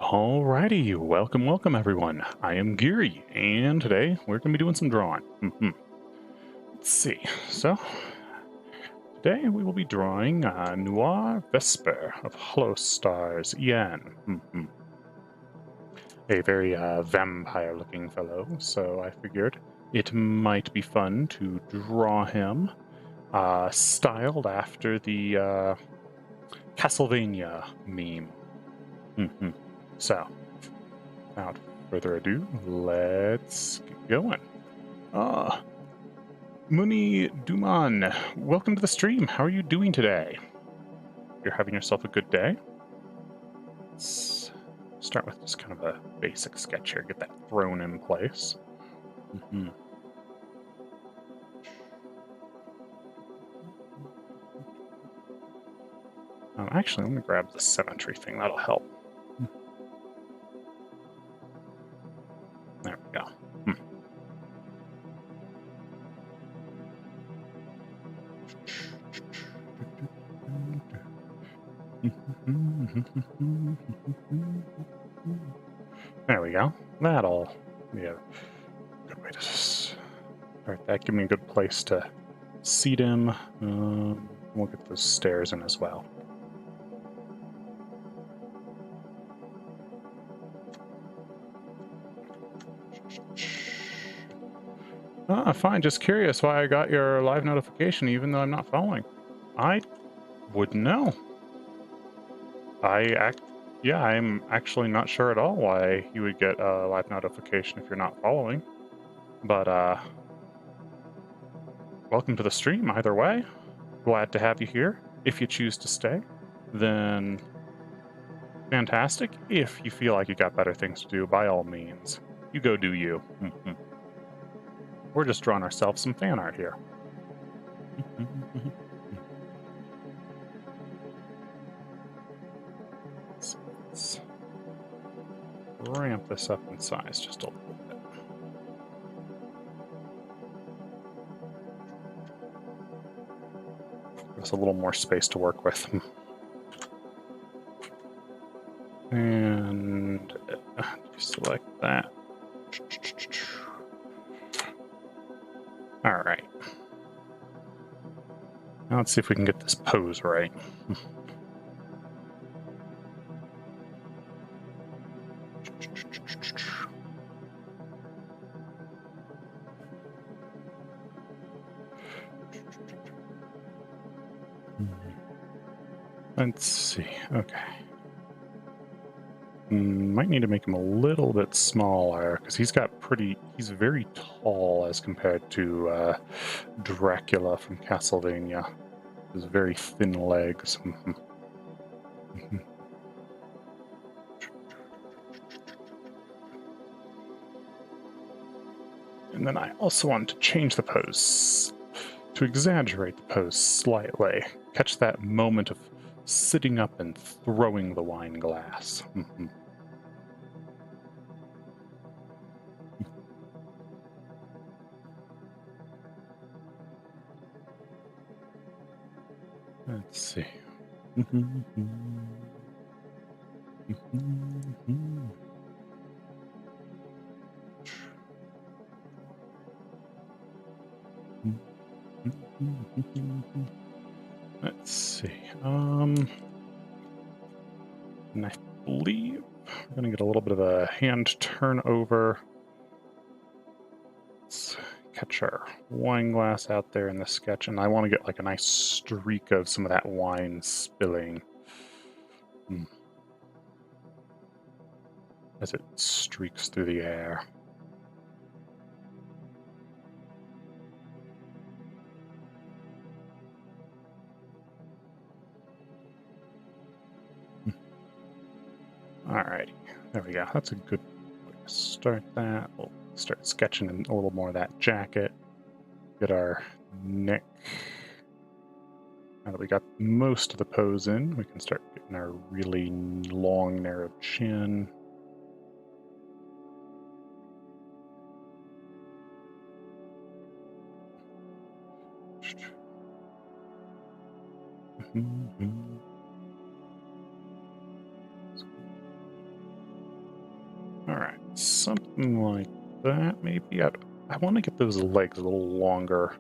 Alrighty, welcome everyone. I am Giri, and today we're going to be doing some drawing. Let's see. So, today we will be drawing Noir Vesper of HOLOSTARS-EN. A very vampire-looking fellow, so I figured it might be fun to draw him styled after the Castlevania meme. So, without further ado, let's get going. Muni Duman, welcome to the stream. How are you doing today? You're having yourself a good day? Let's start with just kind of a basic sketch here, get that thrown in place. Actually, let me grab the symmetry thing, that'll help. There we go. There we go. That'll be a good way to start that. Give me a good place to seat him. We'll get those stairs in as well. Fine. Just curious why I got your live notification even though I'm not following. I wouldn't know. I'm actually not sure at all why you would get a live notification if you're not following. But, welcome to the stream either way. Glad to have you here. If you choose to stay, then fantastic. If you feel like you got better things to do, by all means, you go do you. We're just drawing ourselves some fan art here. So let's ramp this up in size just a little bit. Give us a little more space to work with. And select that. All right. Now let's see if we can get this pose right. Let's see. Okay. Might need to make him a little bit smaller because he's very tall as compared to Dracula from Castlevania. His very thin legs. And then I also want to change the pose, to exaggerate the pose slightly. Catch that moment of sitting up and throwing the wine glass. Let's see. Let's see. And I believe we're going to get a little bit of a hand turnover. Let's catch our wine glass out there in the sketch, and I want to get like a nice streak of some of that wine spilling as it streaks through the air. Alrighty, there we go. That's a good way to start that. We'll start sketching in a little more of that jacket. Get our neck. Now that we got most of the pose in, we can start getting our really long, narrow chin. something like that, maybe. I want to get those legs a little longer.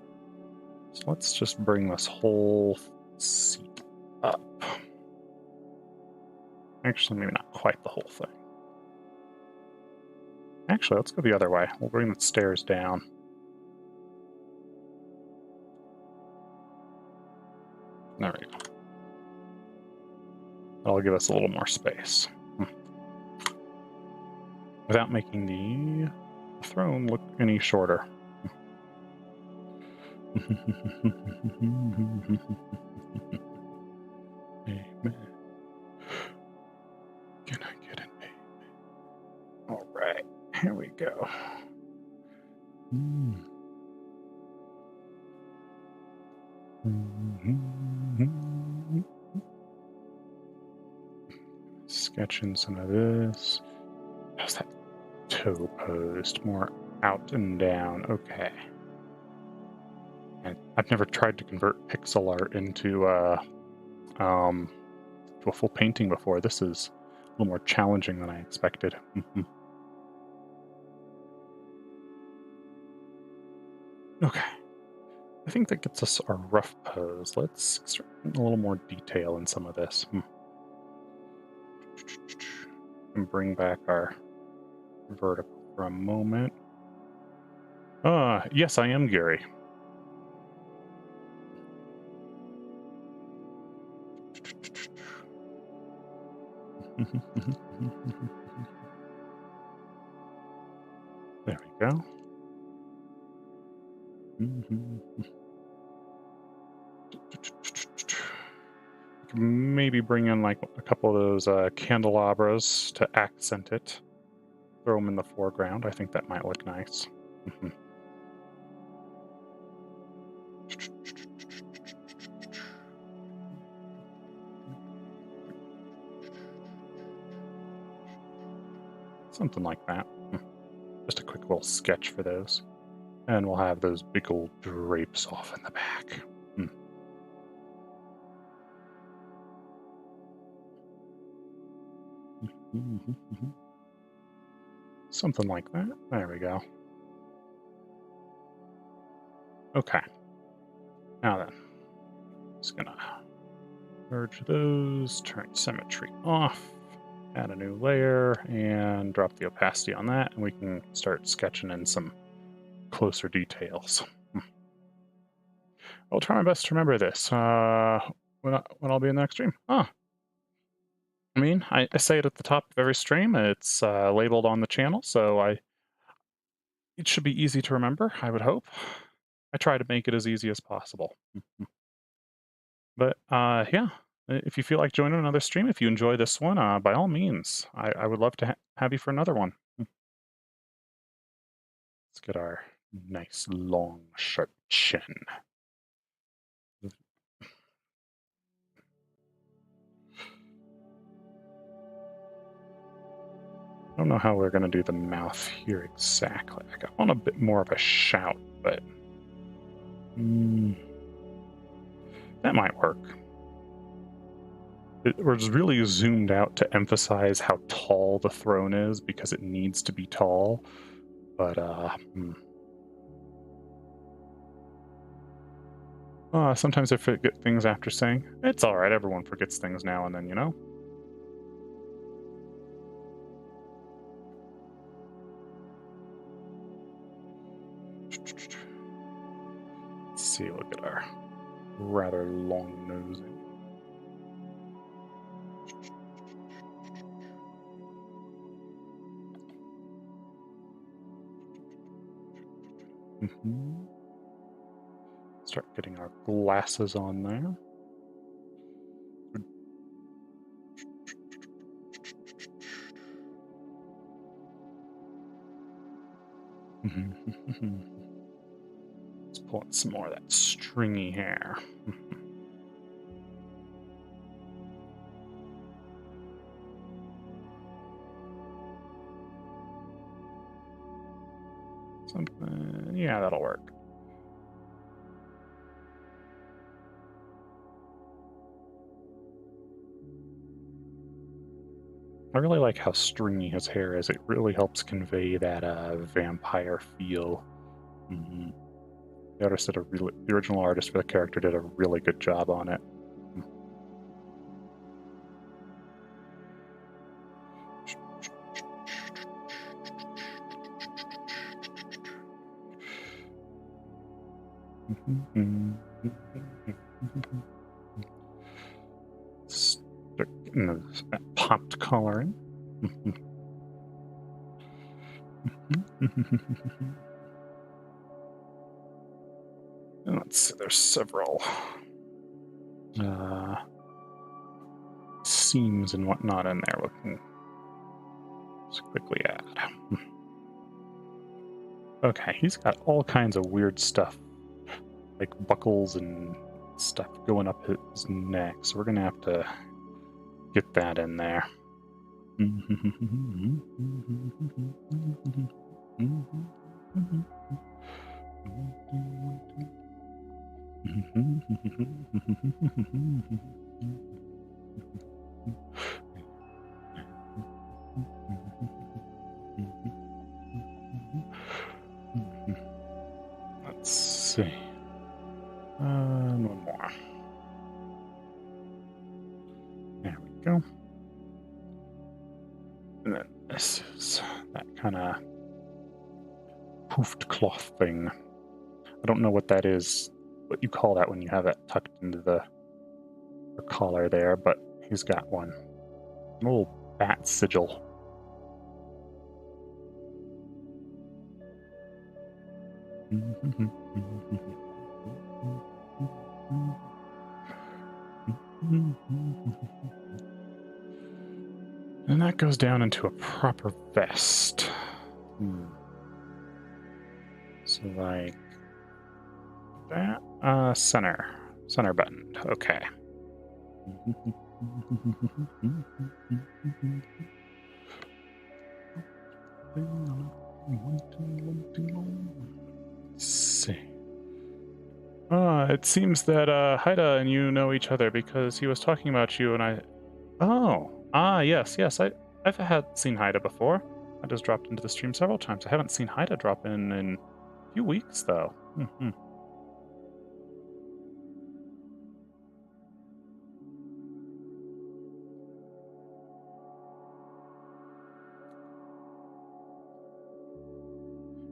So let's just bring this whole seat up. Actually, maybe not quite the whole thing. Actually, let's go the other way. We'll bring the stairs down. There we go. That'll give us a little more space. Without making the throne look any shorter. Amen. Can I get an amen? All right, here we go. Sketching some of this. How's that toe posed? More out and down. Okay. And I've never tried to convert pixel art into a full painting before. This is a little more challenging than I expected. Okay. I think that gets us our rough pose. Let's extract a little more detail in some of this. And bring back our vertical for a moment. Yes, I am Giri. There we go. Maybe bring in like a couple of those candelabras to accent it. Throw them in the foreground. I think that might look nice. Something like that. Just a quick little sketch for those. And we'll have those big old drapes off in the back. Something like that. There we go. Okay. Now then, just gonna merge those, turn symmetry off, add a new layer, and drop the opacity on that, and we can start sketching in some closer details. I'll try my best to remember this when I'll be in the next stream. I mean, I say it at the top of every stream. It's labeled on the channel, so it should be easy to remember, I would hope. I try to make it as easy as possible. But yeah, if you feel like joining another stream, if you enjoy this one, by all means, I would love to have you for another one. Let's get our nice, long, sharp chin. I don't know how we're going to do the mouth here exactly. I want a bit more of a shout, but that might work. It was really zoomed out to emphasize how tall the throne is because it needs to be tall. But sometimes I forget things after saying. It's all right. Everyone forgets things now and then, you know. Let's see. Look at our rather long nosing. Start getting our glasses on there. Let's pull in some more of that stringy hair. Something, yeah, that'll work. I really like how stringy his hair is. It really helps convey that vampire feel. Mm-hmm. The artist did the original artist for the character did a really good job on it. Start getting that popped coloring. Let's see, there's several seams and whatnot in there we can just quickly add. Okay, he's got all kinds of weird stuff, like buckles and stuff going up his neck, so we're gonna have to get that in there. Let's see. One more. There we go. And then this is that kind of poofed cloth thing. I don't know what that is, what you call that when you have it tucked into the collar there, but he's got one. A little bat sigil. And that goes down into a proper vest. So like that, center buttoned, okay. Let's see. It seems that Haida and you know each other because he was talking about you and I... yes, I've seen Haida before. Haida's dropped into the stream several times. I haven't seen Haida drop in a few weeks, though.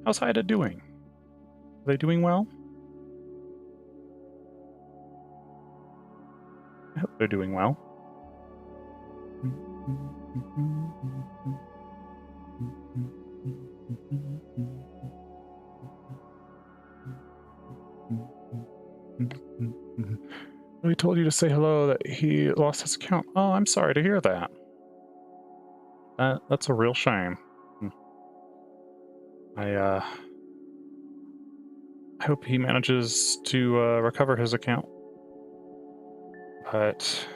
How's Haida doing? Are they doing well? I hope they're doing well. He told you to say hello that he lost his account. Oh, I'm sorry to hear that. That's a real shame. I hope he manages to recover his account. But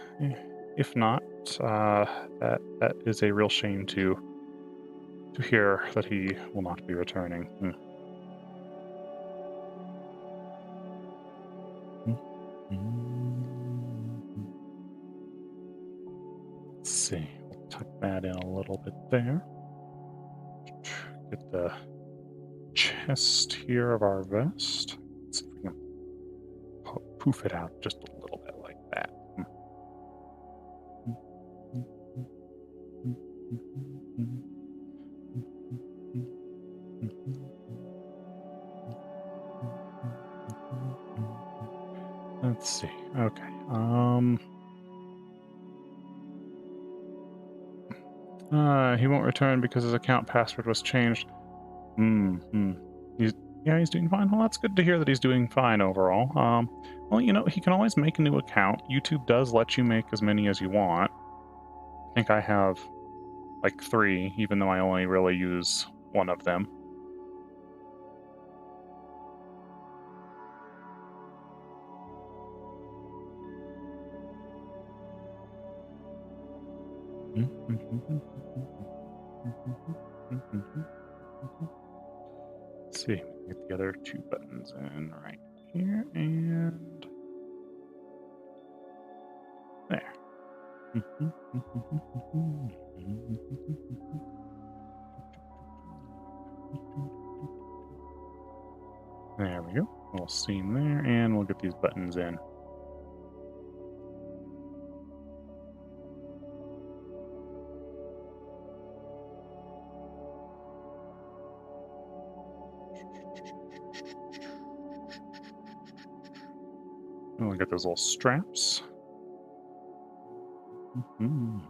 if not, that is a real shame to hear that he will not be returning. Let's see, we'll tuck that in a little bit there. Get the chest here of our vest. Let's see if we can poof it out just a little bit like that. Let's see. Okay. He won't return because his account password was changed. He's doing fine. Well, that's good to hear that he's doing fine overall. Well, you know, he can always make a new account. YouTube does let you make as many as you want. I think I have like 3, even though I only really use one of them. Let's see, get the other 2 buttons in right here and there. There we go. A little seam there, and we'll get these buttons in. And we'll get those little straps. And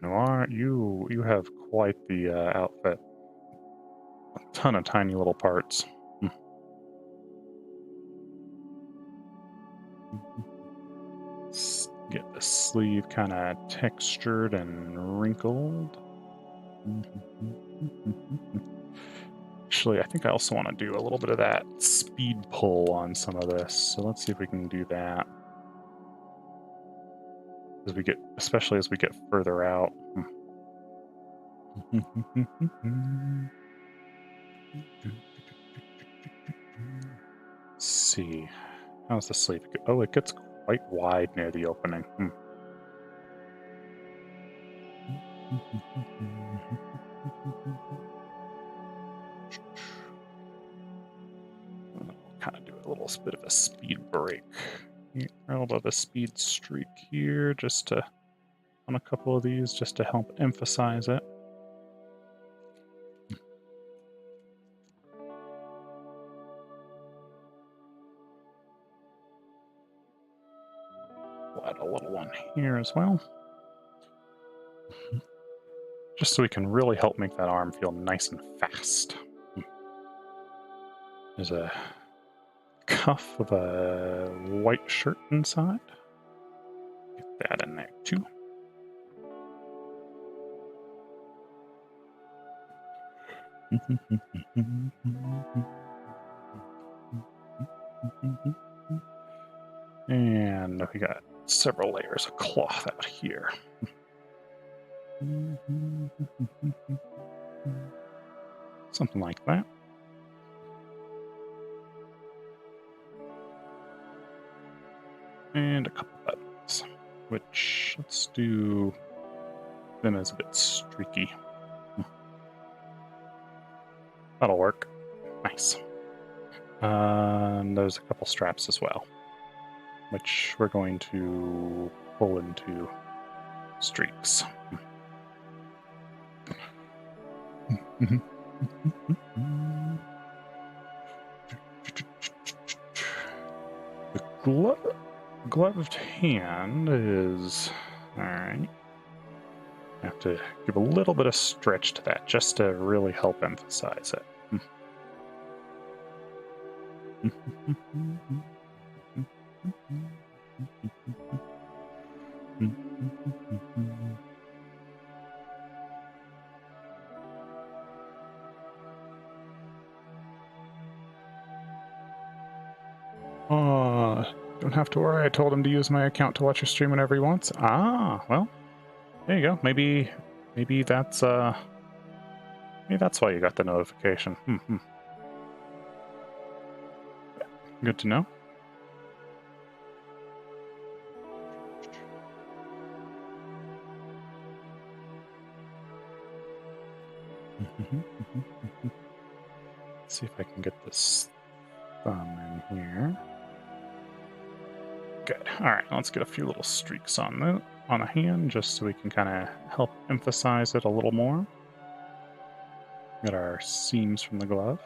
Noir, you have quite the outfit. A ton of tiny little parts. Let's get the sleeve kind of textured and wrinkled. Actually, I think I also want to do a little bit of that speed pull on some of this. So let's see if we can do that. As we get, especially as we get further out. Let's see. How's the sleeve? Oh, it gets quite wide near the opening. Kind of do a little bit of a speed break. A little bit of a speed streak here, just to on a couple of these, just to help emphasize it. We'll add a little one here as well. Just so we can really help make that arm feel nice and fast. There's a cuff of a white shirt inside. Get that in there too. And we got several layers of cloth out here. Something like that. And a couple buttons, which let's do them as a bit streaky. That'll work. Nice. And there's a couple straps as well, which we're going to pull into streaks. The gloved hand is alright. I have to give a little bit of stretch to that just to really help emphasize it. Don't have to worry. I told him to use my account to watch your stream whenever he wants. Ah, well, there you go. Maybe that's why you got the notification. Good to know. Let's see if I can get this thumb in here. Good. All right, let's get a few little streaks on the hand, just so we can kind of help emphasize it a little more. Got our seams from the glove.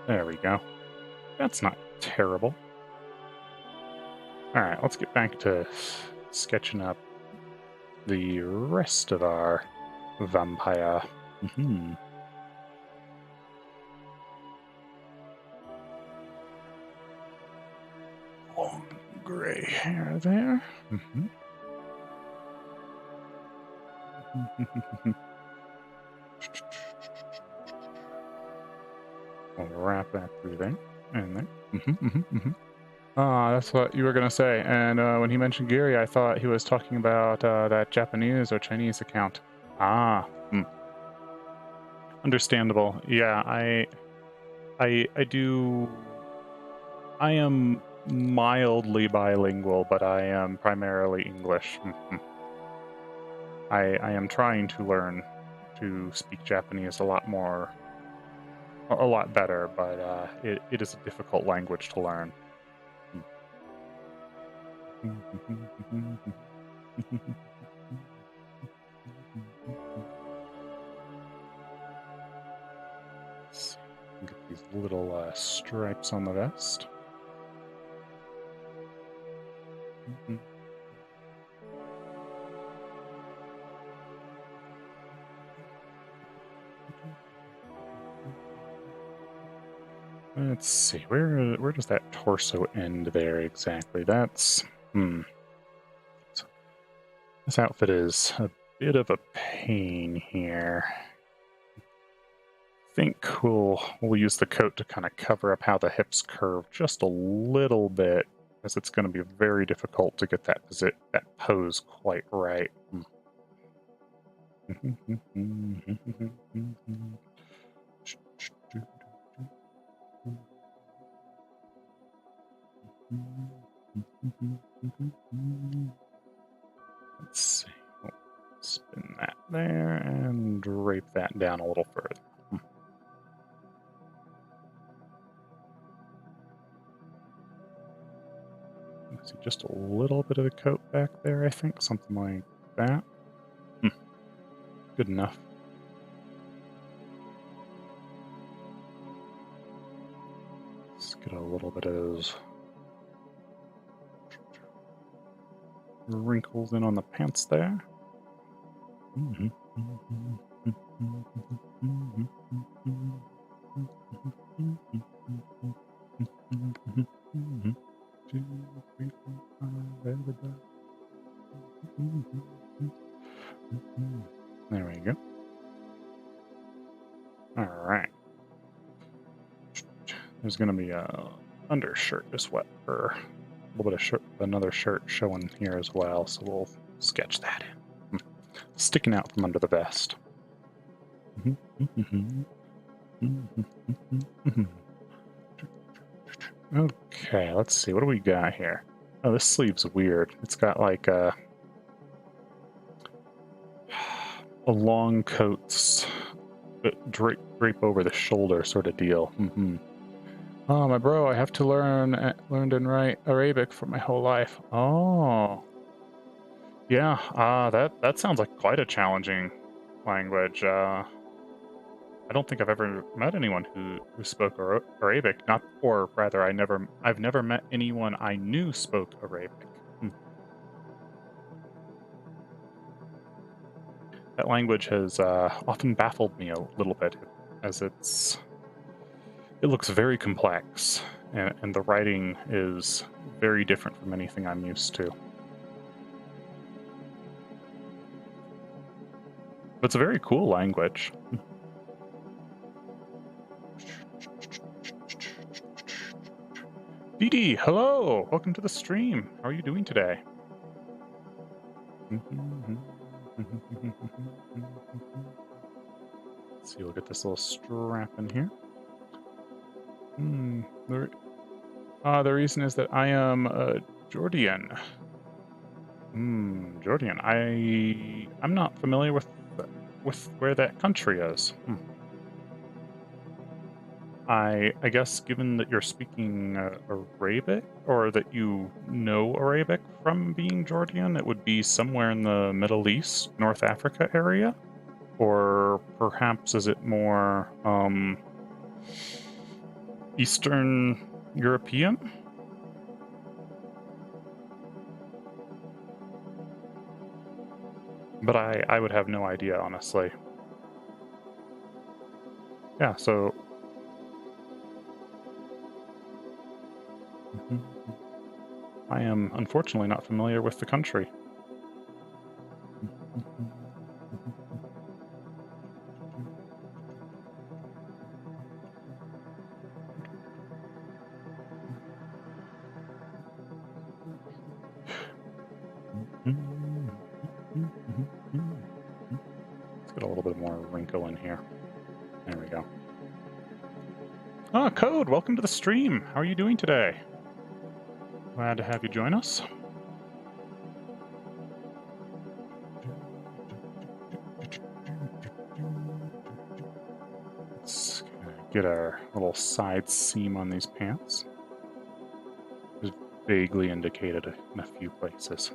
There we go. That's not terrible. All right, let's get back to sketching up the rest of our vampire. Long gray hair there. We'll wrap that through there and there. Ah, that's what you were gonna say. And when he mentioned Giri, I thought he was talking about that Japanese or Chinese account. Ah, understandable. Yeah, I do. I am mildly bilingual, but I am primarily English. I am trying to learn to speak Japanese a lot better, but it is a difficult language to learn. Let's see. Get these little stripes on the vest. Let's see, where does that torso end there exactly? That's this outfit is a bit of a pain here. I think we'll use the coat to kind of cover up how the hips curve just a little bit, because it's going to be very difficult to get that pose quite right. Let's see. Spin that there and drape that down a little further. See just a little bit of the coat back there, I think. Something like that. Good enough. Let's get a little bit of those wrinkles in on the pants there. There we go. All right. There's going to be a undershirt as well, or a little bit of another shirt showing here as well, so we'll sketch that in. Sticking out from under the vest. Okay, let's see. What do we got here? Oh, this sleeve's weird. It's got like a long coats that drape over the shoulder sort of deal. Oh, my bro, I have to learned and write Arabic for my whole life. Oh. Yeah, that sounds like quite a challenging language. I don't think I've ever met anyone who spoke Arabic. Or rather, I've never met anyone I knew spoke Arabic. That language has often baffled me a little bit, as it looks very complex, and the writing is very different from anything I'm used to. But it's a very cool language. Didi, hello! Welcome to the stream. How are you doing today? Let's see, we'll get this little strap in here. The reason is that I am Georgian. Georgian. I'm not familiar with where that country is. I guess, given that you're speaking Arabic, or that you know Arabic from being Georgian, it would be somewhere in the Middle East, North Africa area? Or perhaps is it more Eastern European? But I would have no idea, honestly. Yeah, so... I am unfortunately not familiar with the country. Let's get a little bit more wrinkle in here. There we go. Ah, Code, welcome to the stream. How are you doing today? Glad to have you join us. Let's get our little side seam on these pants. Just vaguely indicated in a few places.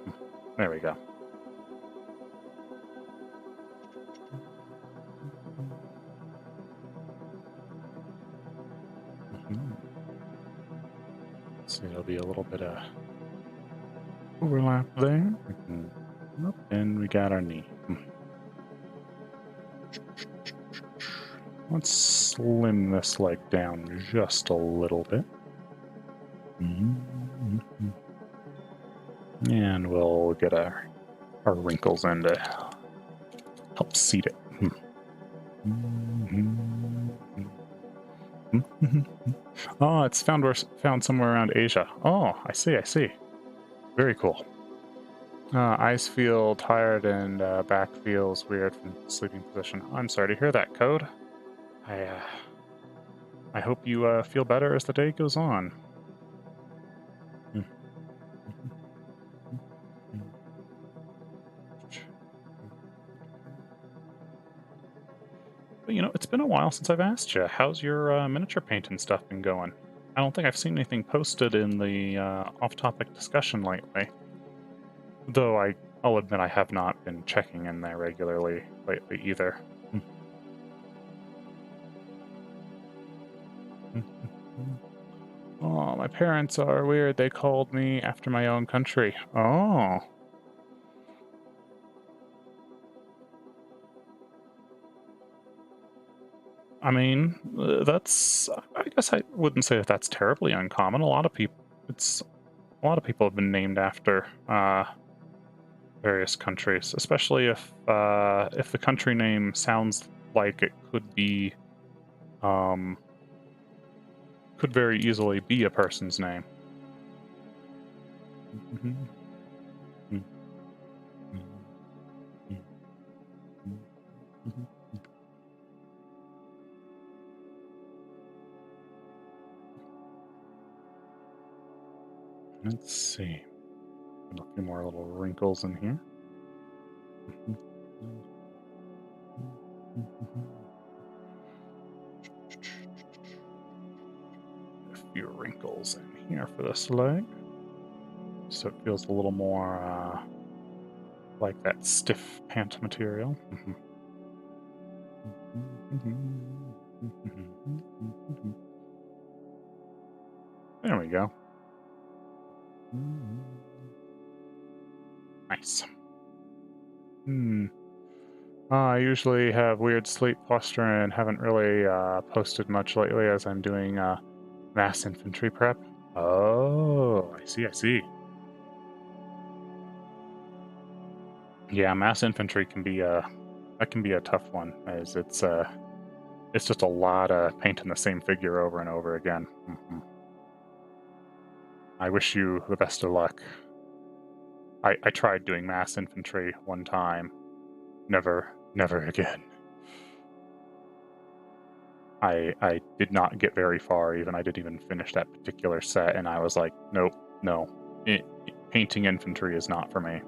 There we go. So there'll be a little bit of overlap there. And we got our knee. Let's slim this leg down just a little bit. And we'll get our wrinkles in to help seat it. Oh, it's found somewhere around Asia. Oh, I see. Very cool. Eyes feel tired and back feels weird from sleeping position. I'm sorry to hear that, Code. I hope you feel better as the day goes on. But, you know, it's been a while since I've asked you. How's your miniature painting stuff been going? I don't think I've seen anything posted in the off-topic discussion lately. Though I'll admit I have not been checking in there regularly lately either. Oh, my parents are weird. They called me after my own country. Oh. I mean, I guess I wouldn't say that that's terribly uncommon. A lot of people have been named after various countries, especially if the country name sounds like it could be could very easily be a person's name. Let's see. A few more little wrinkles in here. A few wrinkles in here for this leg. So it feels a little more like that stiff pant material. There we go. Nice. I usually have weird sleep posture and haven't really posted much lately as I'm doing mass infantry prep. Oh, I see. Yeah, mass infantry can be a tough one, as it's just a lot of painting the same figure over and over again. I wish you the best of luck. I tried doing mass infantry one time. Never again. I did not get very far, I didn't even finish that particular set, and I was like, nope, no. Painting infantry is not for me.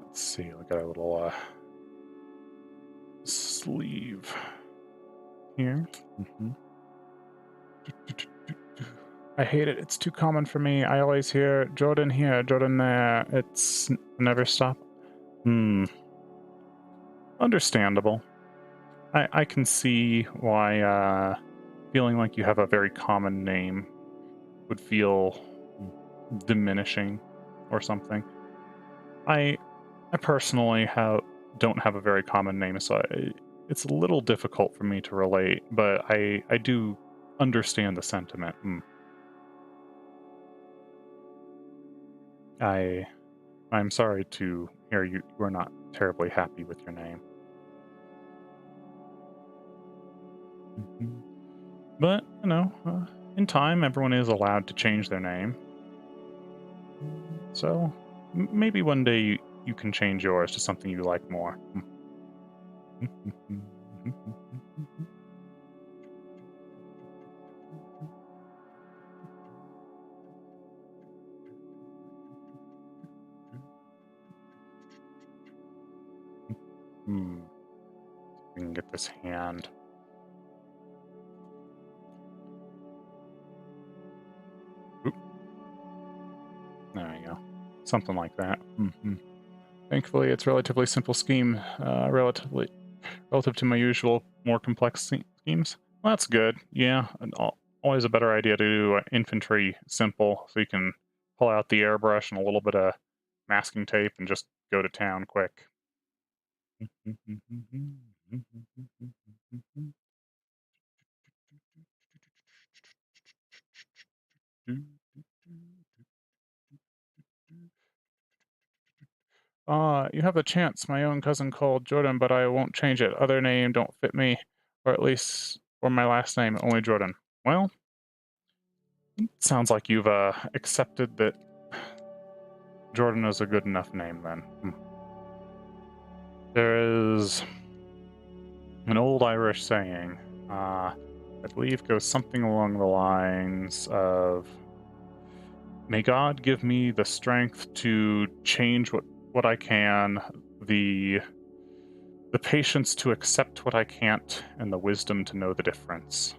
Let's see, we got a little sleeve here. I hate it. It's too common for me. I always hear Jordan here, Jordan there. It's never stop. Understandable. I can see why feeling like you have a very common name would feel diminishing or something. I personally don't have a very common name, so it's a little difficult for me to relate, but I do understand the sentiment. I'm sorry to hear you were not terribly happy with your name. But, you know, in time, everyone is allowed to change their name. So, maybe one day you can change yours to something you like more. We can get this hand. Oop. There you go. Something like that. Thankfully, it's a relatively simple scheme, relative to my usual more complex schemes. Well, that's good. Yeah, always a better idea to do infantry simple, so you can pull out the airbrush and a little bit of masking tape and just go to town quick. You have a chance. My own cousin called Jordan, but I won't change it. Other name don't fit me, or at least, or my last name, only Jordan. Well, sounds like you've accepted that Jordan is a good enough name then. There is an old Irish saying, I believe goes something along the lines of, may God give me the strength to change what I can, the patience to accept what I can't, and the wisdom to know the difference.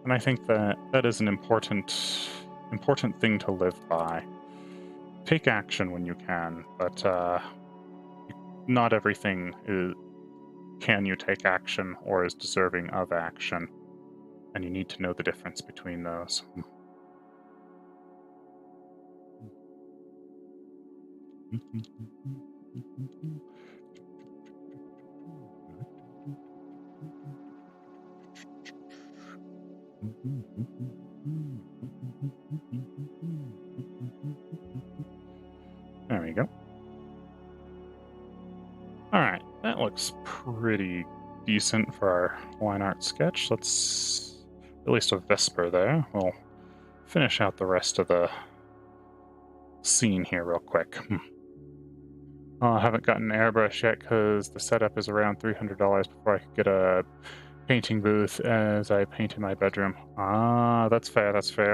And I think that is an important thing to live by. Take action when you can, but not everything can you take action or is deserving of action, and you need to know the difference between those. There we go. Alright, that looks pretty decent for our line art sketch. Let's at least a Vesper there. We'll finish out the rest of the scene here real quick. I haven't gotten an airbrush yet because the setup is around $300 before I could get a painting booth as I paint in my bedroom. That's fair, that's fair.